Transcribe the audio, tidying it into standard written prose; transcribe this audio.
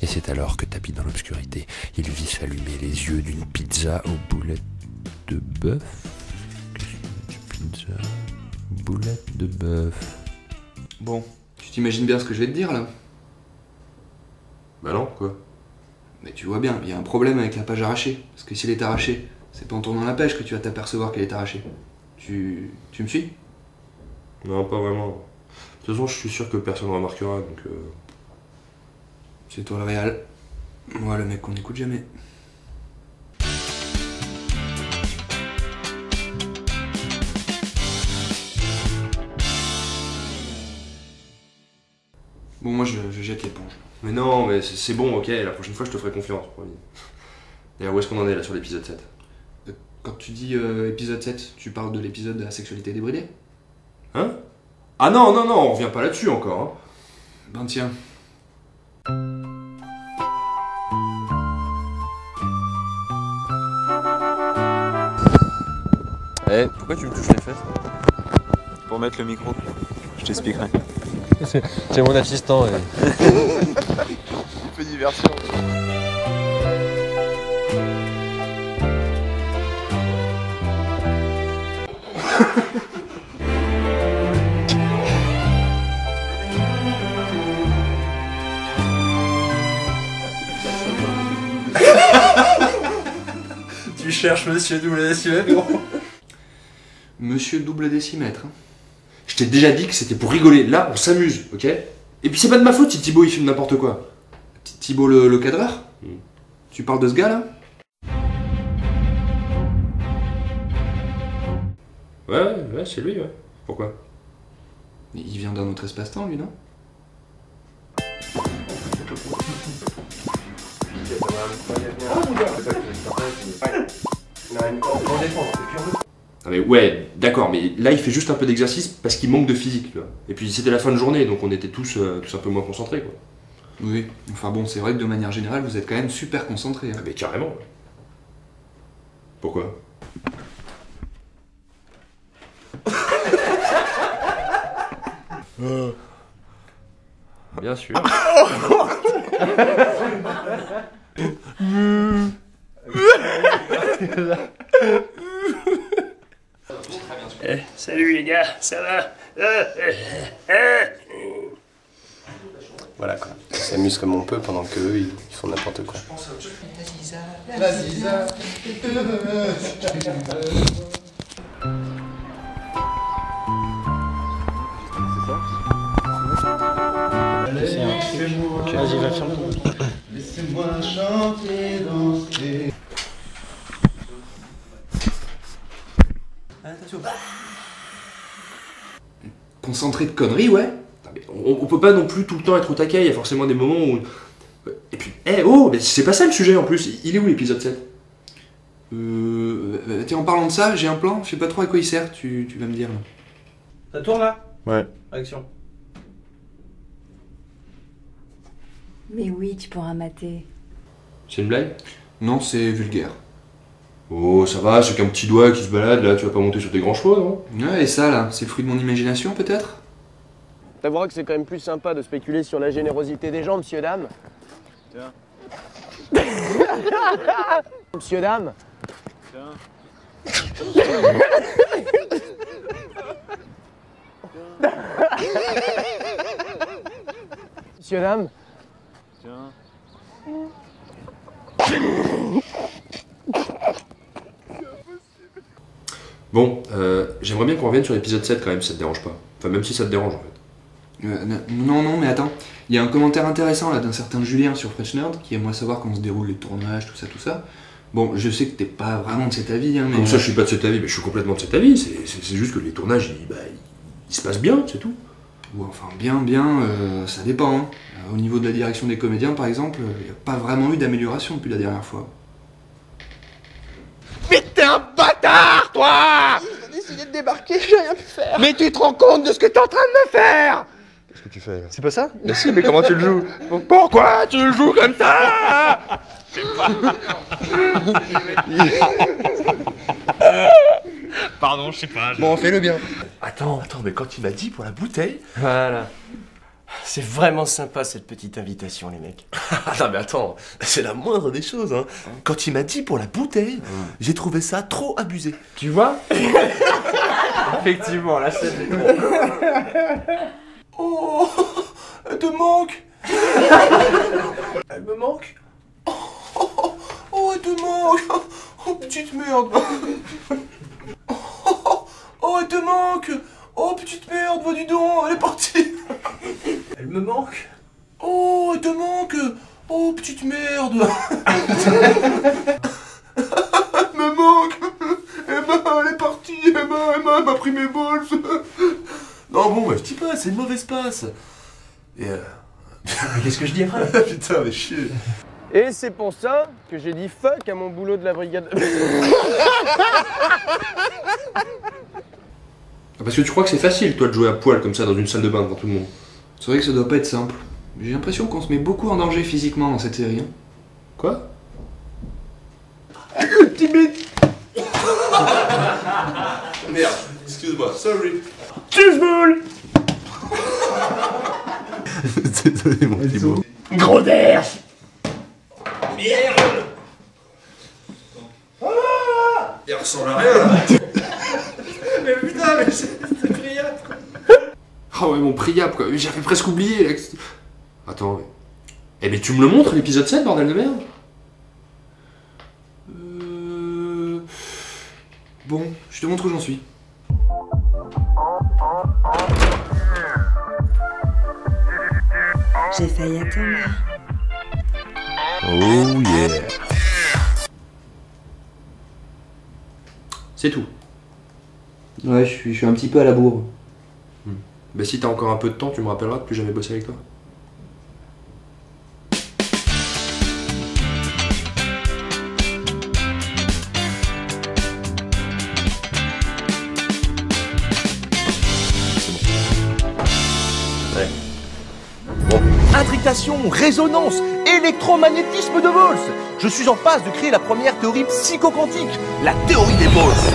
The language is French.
Et c'est alors que, tapis dans l'obscurité, il vit s'allumer les yeux d'une pizza aux boulettes de bœuf. Pizza, boulettes de bœuf. Bon, tu t'imagines bien ce que je vais te dire là? Bah non, quoi? Mais tu vois bien, il y a un problème avec la page arrachée. Parce que si elle est arrachée, c'est pas en tournant la page que tu vas t'apercevoir qu'elle est arrachée. Tu me suis? Non, pas vraiment. De toute façon, je suis sûr que personne ne remarquera, donc... C'est toi le réal. Moi le mec qu'on n'écoute jamais. Bon, moi je jette l'éponge. Mais non, mais c'est bon, ok, la prochaine fois je te ferai confiance, promis. D'ailleurs, où est-ce qu'on en est là sur l'épisode 7? Quand tu dis épisode 7, tu parles de l'épisode de la sexualité débridée? Hein? Ah non, non, non, on revient pas là-dessus encore, hein. Ben tiens. Eh, pourquoi tu me touches les fesses? Pour mettre le micro, je t'expliquerai. C'est mon assistant. Peu diversion. Tu cherches Monsieur Double Décimètre, gros? Monsieur double décimètre. Hein. Je t'ai déjà dit que c'était pour rigoler, là on s'amuse, ok? Et puis c'est pas de ma faute si Thibaut il filme n'importe quoi. Thibaut le cadreur? Mm. Tu parles de ce gars là? Ouais, c'est lui, ouais. Pourquoi? Il vient d'un autre espace-temps lui, non? Ah mais ouais, d'accord, mais là il fait juste un peu d'exercice parce qu'il manque de physique, là. Et puis c'était la fin de journée, donc on était tous un peu moins concentrés, quoi. Oui, enfin bon, c'est vrai que de manière générale, vous êtes quand même super concentrés. Hein. Ah mais carrément. Ouais. Pourquoi? Bien sûr. Salut les gars, ça va? Voilà quoi, on s'amuse comme on peut pendant qu'eux ils font n'importe quoi. Vas-y, va faire le Laissez-moi chanter, danser. Attention. Concentré de conneries, ouais. Non, mais on peut pas non plus tout le temps être au taquet, il y a forcément des moments où... Et puis, mais c'est pas ça le sujet en plus, il est où l'épisode 7? Tiens, en parlant de ça, j'ai un plan, je sais pas trop à quoi il sert, tu vas me dire. Là. Ça tourne là? Ouais. Action. Mais oui, tu pourras mater. C'est une blague? Non, c'est vulgaire. Oh, ça va, c'est qu'un petit doigt qui se balade, là, tu vas pas monter sur tes grands chevaux, non? Ouais, et ça, là, c'est le fruit de mon imagination, peut-être? T'avoueras que c'est quand même plus sympa de spéculer sur la générosité des gens, monsieur dame. Tiens. Monsieur dame. Tiens. Monsieur dame. Tiens. Bon, j'aimerais bien qu'on revienne sur l'épisode 7 quand même, si ça te dérange pas. Enfin, même si ça te dérange en fait. Non, mais attends. Il y a un commentaire intéressant là d'un certain Julien sur Fresh Nerd qui aimerait savoir comment se déroulent les tournages, tout ça. Bon, je sais que t'es pas vraiment de cet avis, hein, mais... Comme ça, je suis pas de cet avis, mais je suis complètement de cet avis. C'est juste que les tournages, ils se passent bien, c'est tout. Ouais, enfin, bien, ça dépend. Hein. Au niveau de la direction des comédiens, par exemple, il n'y a pas vraiment eu d'amélioration depuis la dernière fois. Mais t'es un bâtard, toi! J'ai décidé de débarquer, j'ai rien pu faire. Mais tu te rends compte de ce que t'es en train de me faire? Qu'est-ce que tu fais là? C'est pas ça? Mais si, mais comment tu le joues? Pourquoi tu le joues comme ça? Je sais pas. Pardon, je sais pas. Bon, fais-le bien. Attends, mais quand il m'a dit pour la bouteille... Voilà. C'est vraiment sympa cette petite invitation, les mecs. Ah non mais attends, c'est la moindre des choses, hein. Quand il m'a dit pour la bouteille, j'ai trouvé ça trop abusé. Tu vois? Effectivement, la scène est trop. Oh, elle te manque. Elle me manque? Oh, elle te manque. Oh, petite merde. Oh, elle te manque. Oh, petite merde, va dis donc, elle est partie. Elle me manque? Oh, elle te manque. Oh, petite merde. Elle me manque. Eh ben, elle est partie. Eh ben, elle m'a pris mes balls. Non, bon, bah, je dis pas, c'est une mauvaise passe. Et Qu'est-ce que je dirais? Putain, mais chier. Et c'est pour ça que j'ai dit fuck à mon boulot de la brigade. Parce que tu crois que c'est facile, toi, de jouer à poil comme ça dans une salle de bain devant tout le monde. C'est vrai que ça doit pas être simple. J'ai l'impression qu'on se met beaucoup en danger physiquement dans cette série. Hein. Quoi? Timide. Merde, excuse-moi, sorry. Tschüss, boule. Désolé, mon petit beau. Gros d'air. Il ressemble à rien, là. Mais putain, mais c'est Priap, quoi. Ah ouais, mon Priap, quoi. J'avais presque oublié, là. Attends, mais... Eh mais tu me le montres, l'épisode 7, bordel de merde? Bon, je te montre où j'en suis. J'ai failli attendre. Oh yeah. C'est tout. Ouais, je suis un petit peu à la bourre. Bah si t'as encore un peu de temps, tu me rappelleras de plus jamais bosser avec toi. Intrication, résonance, électromagnétisme de Volz. Je suis en passe de créer la première théorie psychoquantique, la théorie des Volz.